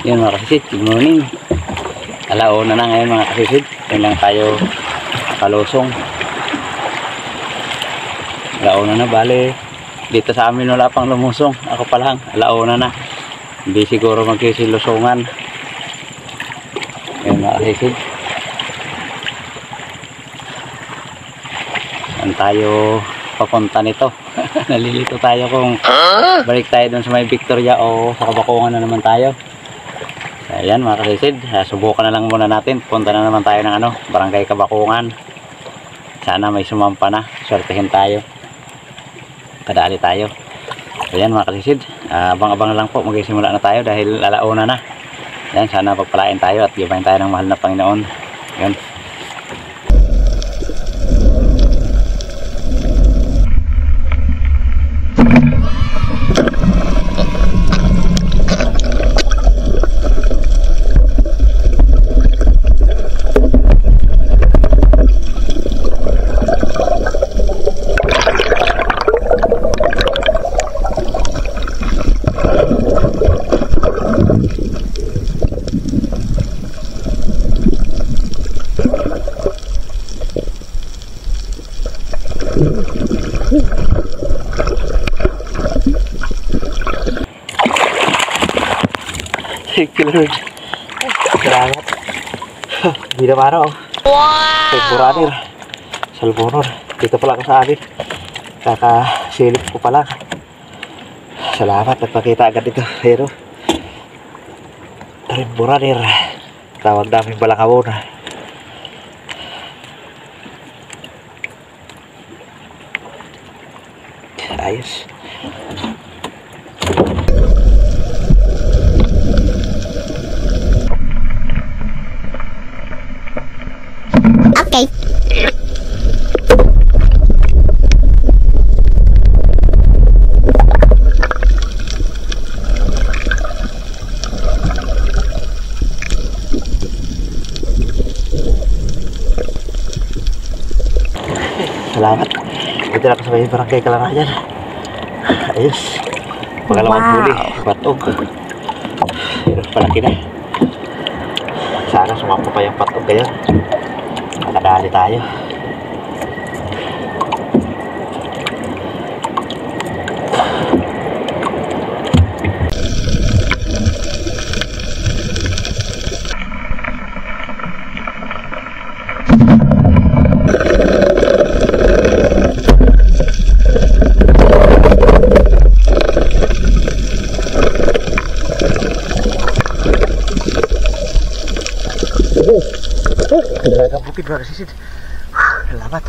Yun mga kasisid, good morning. Alauna na ngayon mga kasisid. Yun lang tayo kalusong. Alauna na, bale dito sa amin wala pang lumusong. Ako pa lang, alauna na. Hindi siguro magkisilusungan. Yun mga kasisid. Saan tayo papunta nito? Nalilito tayo kung balik tayo dun sa may Victoria o sa Kabakungan na naman tayo. Ayan mga kasisid, subukan na lang muna natin. Punta na naman tayo ng Barangay Kabakungan. Sana may sumampa na, swertehin tayo, kadali tayo. Ayan mga kasisid, abang-abang lang po, magsisimula na tayo dahil alauna na. Ayan, sana pagpalain tayo at gibahin tayo ng mahal na Panginoon. Ayan. Thank you Lord. Salamat. Hindi na maraw. Wow! Salburanir. Salbunor. Dito pala ka sa amin. Kakasilip ko pala. Salamat. Nagpakita agad dito. Ayan o. Salburanir. Tawag namin Balangawon. Ayos. Okay. Salamat. Dito na ako sa may Barangay Kalarayan. Ayos. Pangalawang huli. Patog. Pero palaki na. Sana sumampa pa yung patog kayo. Nakadali tayo. Dalagang bukid mga kasisid. Salamat.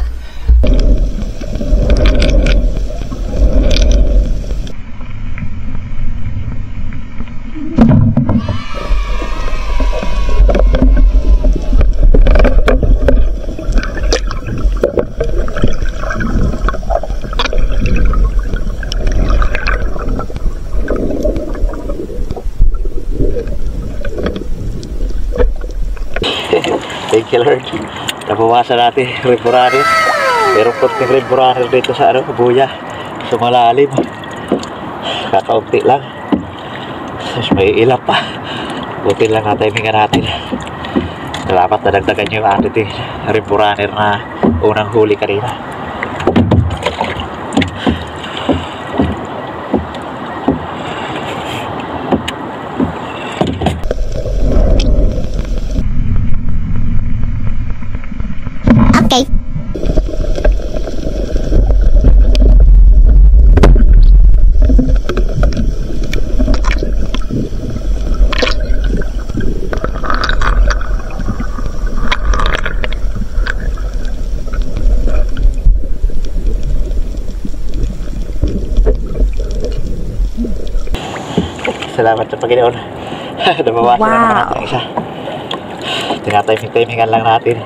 Thank you Lord. Nabawasan natin Rimboraner. Pero konting Rimboraner dito sa buya. Sa malalim. Kakaunti lang. Tapos may ilap pa. Buti lang natimingan natin. Salamat na dagdagan nyo yung atin Rimboraner na unang huli kanina. Okay. Salamat sa Panginoon. Nabawasan na naman natin isa. Tinatime-timingan lang natin.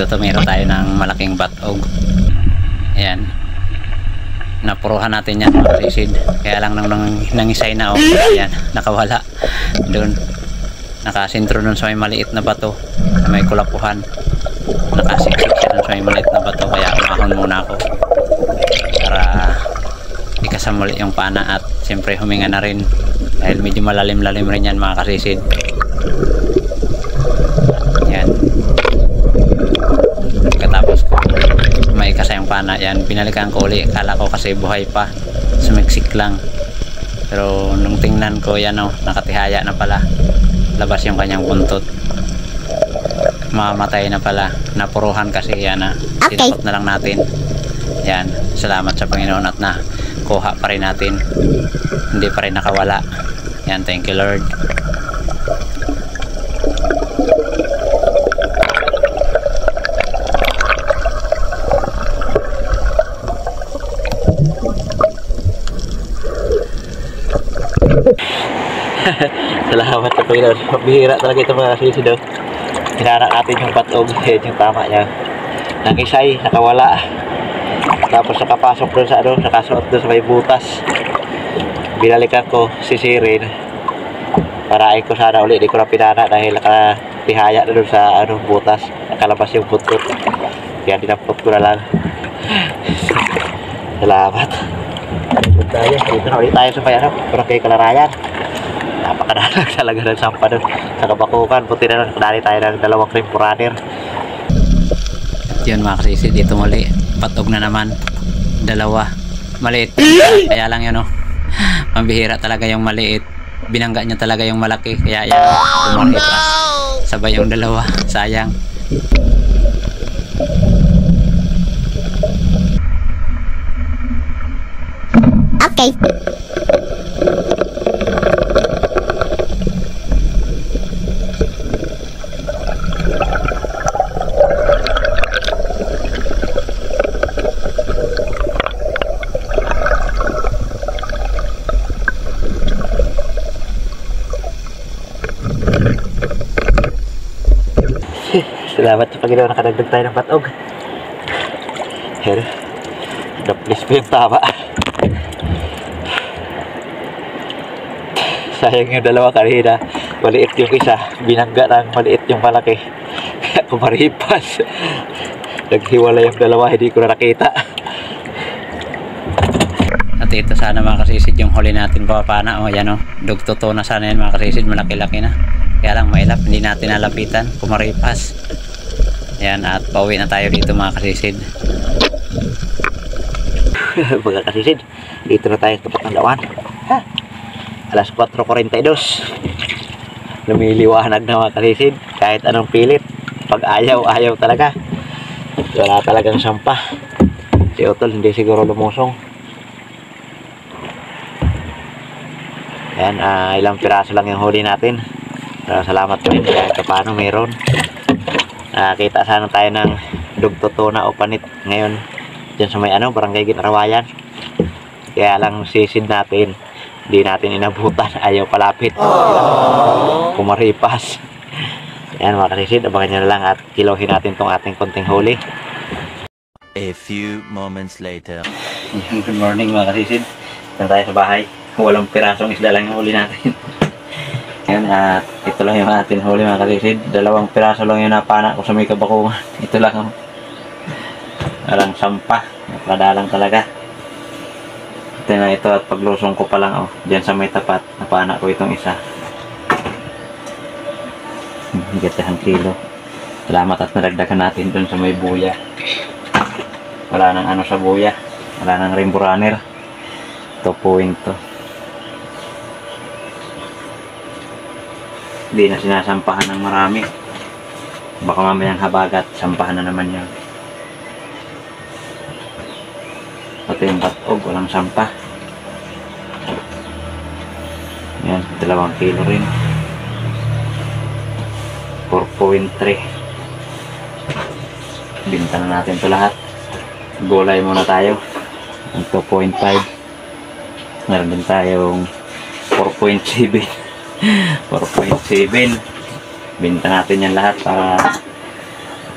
dito tumira tayo ng malaking batog. Ayan. Napuruhan natin yan mga kasisid. Kaya lang nang nangisay na ayan, nakawala. Doon. Nakasintro dun sa may maliit na bato. Sa may kulapuhan. Nakasiksik siya dun sa may maliit na bato. Kaya umahon muna ako. Para ikasamuli yung pana at siyempre huminga na rin. Dahil medyo malalim-lalim rin yan mga kasisid. Yan. Katapos ko may kasayang pana yan, binalikan ko uli. Kala ko kasi buhay pa, sumiksik lang, pero nung tingnan ko yan nakatihaya na pala, labas yung kanyang buntot, mamatay na pala, napuruhan kasi yan tinakot na lang natin. Yan, salamat sa Panginoon at na kuha pa rin natin, hindi pa rin nakawala. Yan, thank you Lord. Salamat sa Panginoon. Bihira talaga ito mga kasisid. Hinanak natin yung batog. Yan yung tama niya. Nangisay, nakawala. Tapos nakapasok doon sa nakasuot doon sa may butas. Binalikan ko, sisirin. Parain ko sana ulit. Di ko na pinana dahil nakatihaya na doon sa butas. Nakalabas yung butot. Kaya dinampot ko na lang. Salamat. Dito na ulit tayo sa may parang kay Kalarayan. Napakadalang talaga ng sampa doon sa Kabakukan. Buti na nakadali tayo ng 2 crimp runner. Yun mga kasisid, dito muli patog na naman, 2 maliit, kaya lang yun mambihira talaga yung maliit, binangga niya talaga yung malaki, kaya yan kumaripas sabay yung 2, sayang. Okay. Salamat sa Panginoon, nakadagdag tayo ng batog. Here, na-please po yung tama. Sayang yung 2 kanina. Maliit yung isa, binangga ng maliit yung malaki. Kumaripas. Naghiwala yung 2, hindi ko na nakita. At ito sana mga kasisid yung huli natin papana. Yan dugto na sana yan mga kasisid, malaki-laki na. Kaya lang mailap, hindi natin nalapitan, kumaripas. Yan, at pauwi na tayo dito mga kasisid. Mga kasisid, dito na tayo sa tapat ng dawan. Alas 4:42. Lumiliwanag na mga kasisid. Kahit anong pilit, pag ayaw talaga. Wala talagang sampah. Si Otol hindi siguro lumusong. Yan, ilang piraso lang yung huli natin. Salamat po rin kahit paano meron. Nakita sana tayo ng dugto tuna o panit ngayon dyan sa may barangay Ginarawayan. Kaya lang sisid natin, hindi natin inabutan, ayaw palapit. Kumaripas. Yan mga kasisid, abangan nyo na lang at kilohin natin tong ating konting huli. A few moments later. Good morning mga kasisid. Dito tayo sa bahay. Walang pirasong isda lang yung huli natin. Yan, at ito lang yung ating huli mga kasisid. 2 piraso lang yung napana ko sa may Kabakukan. Ito lang walang sampah. Napadalang talaga. Ito na ito at paglusong ko pa lang dyan sa may tapat. Napana ko itong isa. Higit 1 kilo. Salamat at naragdagan natin dun sa may buya. Wala nang sa buya. Wala nang rainbow runner. 2 point to. Hindi na sinasampahan ng marami. Baka mamayang habagat, sampahan na naman yan. Pati yung batog, walang sampah. Yan, 2 kilo rin. 4.3. Binta na natin ito lahat. Gulay muna tayo. 2.5. Meron din tayong 4.7. 4.7. Binta natin yan lahat para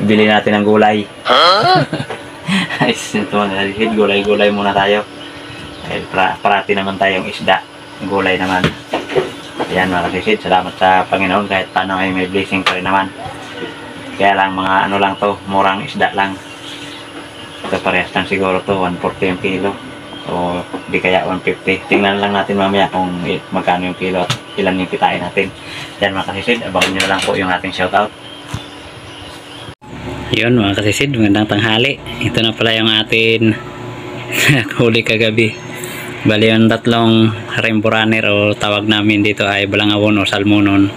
bili natin ng gulay. Ay, ito mga kasisid, gulay-gulay muna tayo. Dahil parati naman tayong isda, gulay naman. Ayan mga kasisid, salamat sa Panginoon kahit paano ay may blessing pa rin naman. Kaya lang mga ano lang to, murang isda lang. Ito parehas lang siguro to, 140 yung kilo. O di kaya 150. Tingnan lang natin mamaya kung magkano yung kilo at ilan yung kitain natin. Yan mga kasisid, abangan nyo lang po yung ating shoutout. Yun mga kasisid, magandang tanghali. Ito na pala yung atin huli kagabi. Bali yung tatlong rainbow runner o tawag namin dito ay balangawon o salmonon.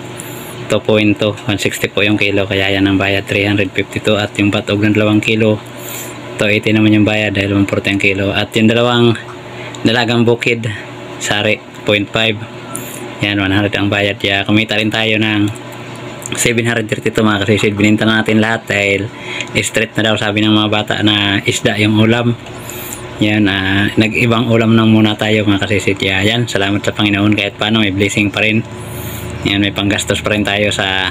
2.2, 160 po yung kilo, kaya yan ang bayad 352. At yung batog ng 2 kilo, 280 naman yung bayad dahil 140 ang kilo. At yung dalawang dalagang bukid, sari 0.5, yan 100 ang bayad. Kaya kumita rin tayo ng 732 mga kasisid. Bininta na natin lahat dahil straight na daw sabi ng mga bata na isda yung ulam. Yan, nag-ibang ulam nang muna tayo mga kasisid. Yan, salamat sa Panginoon kahit paano may blessing pa rin. Yan, may panggastos pa rin tayo sa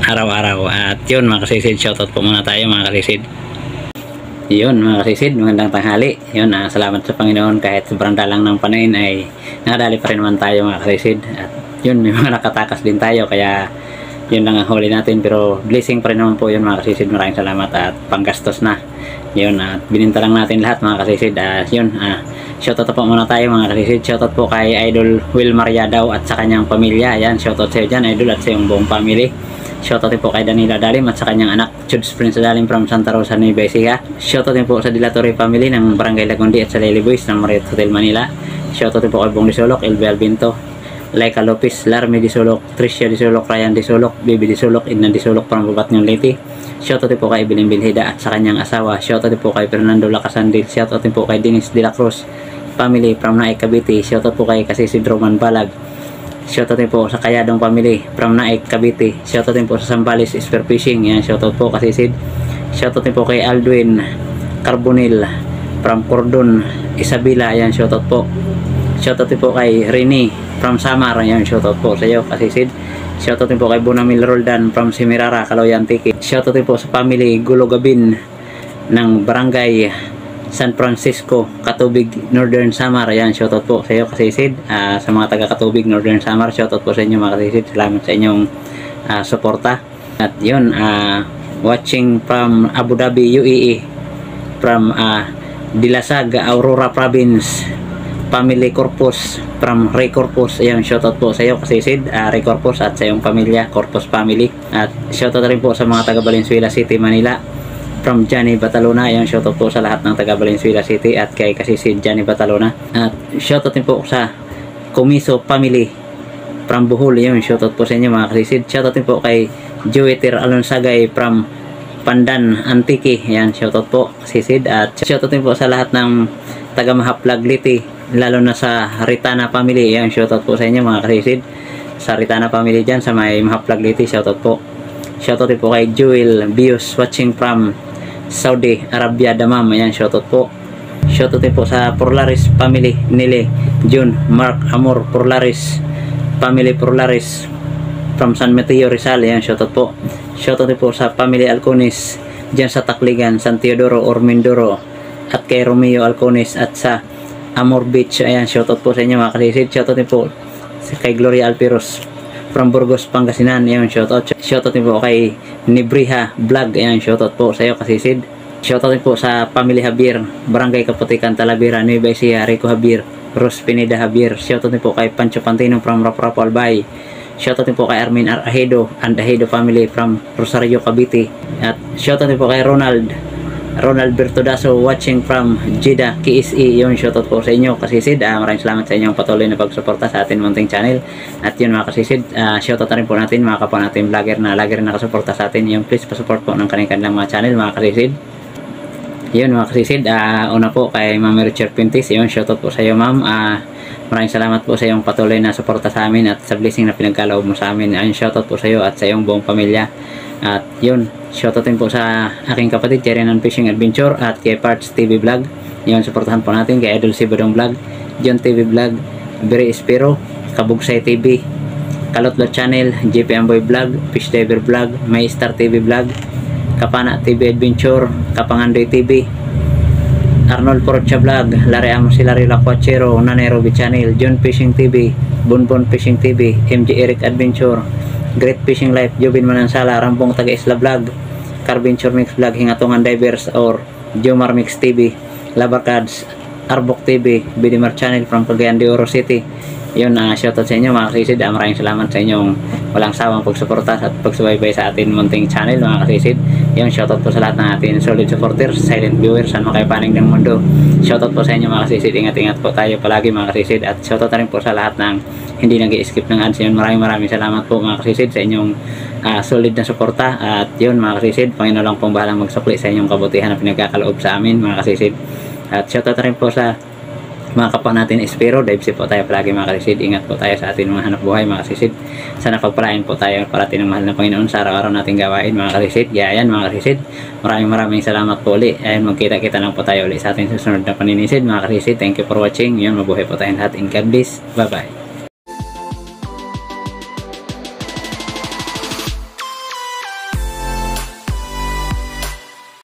araw-araw. At yun mga kasisid, shoutout po muna tayo mga kasisid. Yun mga kasisid, magandang tanghali. Yun, salamat sa Panginoon kahit sobrang dalang ng panain ay nakadali pa rin naman tayo mga kasisid. At yun, may mga nakatakas din tayo kaya yun lang ang huli natin, pero blessing pa rin naman po yun mga kasisid. Maraming salamat at panggastos na yun, at bininta lang natin lahat mga kasisid. Yun, shoutout po muna tayo mga kasisid. Shoutout po kay Idol Will Mariadaw at sa kanyang pamilya. Yan, shoutout sa iyo dyan Idol at sa iyong buong family. Shoutout po kay Danila Dalim at sa kanyang anak Chuds Prince Dalim from Santa Rosa, Nueva Ecija. Shoutout po sa Dilatore family ng Barangay Lagundi at sa Lely Boys ng Marriott Hotel Manila. Shoutout po kay Bong Disolok, Elvi Albinto, Laika Lopez, Larmy Disolok, Tricia Disolok, Ryan Disolok, Bibi Disolok, Idna Disolok from Babat ng Liti. Shoutout po kay Biling Bilhida at sa kanyang asawa. Shoutout po kay Fernando Lacasandil. Shoutout po kay Dennis De La Cruz family from Naik Cavite. Shoutout po kay Kasisid Roman Balag. Shoutout po sa Kayadong family from Naik Cavite. Shoutout po sa Sambales Spearfishing. Yan, shoutout po Kasisid. Shoutout po kay Aldwin Carbonil from Cordon Isabela. Yan, shoutout po. Shoutout po kay Rini from Samar. Yan, shoutout po sa iyo Kasisid. Shoutout po kay Bonamil Roldan from Simirara, Caloyan Tiki. Shoutout po sa family Gulogabin ng Barangay San Francisco, Katubig, Northern Samar. Yan, shoutout po sa iyo Kasisid. Sa mga taga Katubig, Northern Samar, shoutout po sa inyo mga Kasisid. Salamat sa inyong suporta. At yun, watching from Abu Dhabi, UAE, from Dilasag, Aurora Province, Family Corpus from Ray Corpus. Ayan, shoutout po sa iyo Kasisid, Ray Corpus at sa iyong pamilya, Corpus family. At shoutout rin po sa mga taga Valenzuela City, Manila from Johnny Batalona. Ayan, shoutout po sa lahat ng taga Valenzuela City at kay Kasisid Johnny Batalona. At shoutout din po sa Comiso family from Bohol. Ayan, shoutout po sa inyo mga Kasisid. Shoutout din po kay Joeter Alonsagay from Pandan Antique. Ayan, shoutout po Kasisid. At shoutout din po sa lahat ng taga Mahaplag Liti, lalo na sa Ritana family. Ayan, shoutout po sa inyo mga Kasisid. Sa Ritana family dyan sa may Mahaplag Liti, shoutout po. Shoutout po kay Joel Bios watching from Saudi Arabia, Damam. Ayan, shoutout po. Shoutout po sa Porlaris family, Nile, June, Mark, Amor, Porlaris family, Porlaris from San Mateo, Rizal. Ayan, shoutout po. Shoutout po sa family Alconis dyan sa Takligan, San Teodoro, Ormindoro, at kay Romeo Alconis at sa Amor Beach. Ayan, shoutout po sa inyo mga Kasisid. Shoutout po kay Gloria Alpiros from Burgos, Pangasinan. Ayan, shoutout. Shoutout po kay Nibriha Vlog. Ayan, shoutout po sa iyo Kasisid. Shoutout po sa family Javier, Barangay Kaputikan, Talavera, Nueva Ecija, Rico Javier, Ros Pineda Javier. Shoutout po kay Pancho Pantino from Raprapo, Albay. Shoutout po kay Armin Ahedo and Ahedo family from Rosario, Cavite. At shoutout po kay Ronald Bertodaso watching from Jeddah, KSE. Yun, shoutout po sa inyo Kasisid. Maraming salamat sa inyong patuloy na pagsuporta sa ating munting channel. At yun mga Kasisid, shoutout na rin po natin mga kapwa natin vlogger na lagi rin nakasuporta sa atin. Yung please pasupport po ng kanilang mga channel mga Kasisid. Yun mga Kasisid, una po kay Ma'am Richard Pintis. Yun, shoutout po sa iyo ma'am. Maraming salamat po sa iyong patuloy na suporta sa amin at sa blessing na pinagkaloob mo sa amin. Ayun, shoutout po sa iyo at sa iyong buong pamilya. At yun, shoutout din po sa aking kapatid Cherinan Fishing Adventure at kay Parts TV Vlog. Yun, supportahan po natin kay Idol Sibodong Vlog, John TV Vlog, Biri Espiro, Kabugsay TV, Kalotlo Channel, JP Amboy Vlog, Fish Diver Vlog, May Star TV Vlog, Kapana TV Adventure, Kapangandoy TV, Arnold Porcha Vlog, Larry Amos, Larry Lacuachero, Nanero Channel, John Fishing TV, Bonbon Fishing TV, MJ Eric Adventure, Great Fishing Life, Jobin Manansala, Rampong Taga Isla Vlog, Carventure Mix Vlog, Hingatongan Divers or Jomar Mix TV, Labarcads, Arbok TV, Bidimar Channel from Cagayan de Oro City. Yun, shoutout sa inyo mga kasisid. Maraming salamat sa inyong walang sawang pagsuporta at pagsubaybay sa atin munting channel mga kasisid. Yun, shoutout po sa lahat ng ating solid supporters, silent viewers, saan makapanig ng mundo. Shoutout po sa inyo mga kasisid. Ingat-ingat po tayo palagi mga kasisid. At shoutout na rin po sa lahat ng hindi nag-i-skip ng ads. Yun, maraming salamat po mga kasisid sa inyong solid na suporta. At yun mga kasisid, Panginoon lang pong bahalang magsukli sa inyong kabutihan na pinagkakaloob sa amin mga kasisid. At shoutout na rin po sa mga kapwa natin Espero, dive po tayo palagi mga kasisid. Ingat po tayo sa ating mga hanap buhay mga kasisid. Sana pagpalain po tayo parating ng mahal na Panginoon sa araw-araw nating gawain mga kasisid. Yan mga kasisid, maraming salamat po ulit. Ayan, magkita-kita lang po tayo ulit sa ating susunod na paninisid mga kasisid. Thank you for watching. Yun, mabuhay po tayong lahat. In God bless. Bye bye.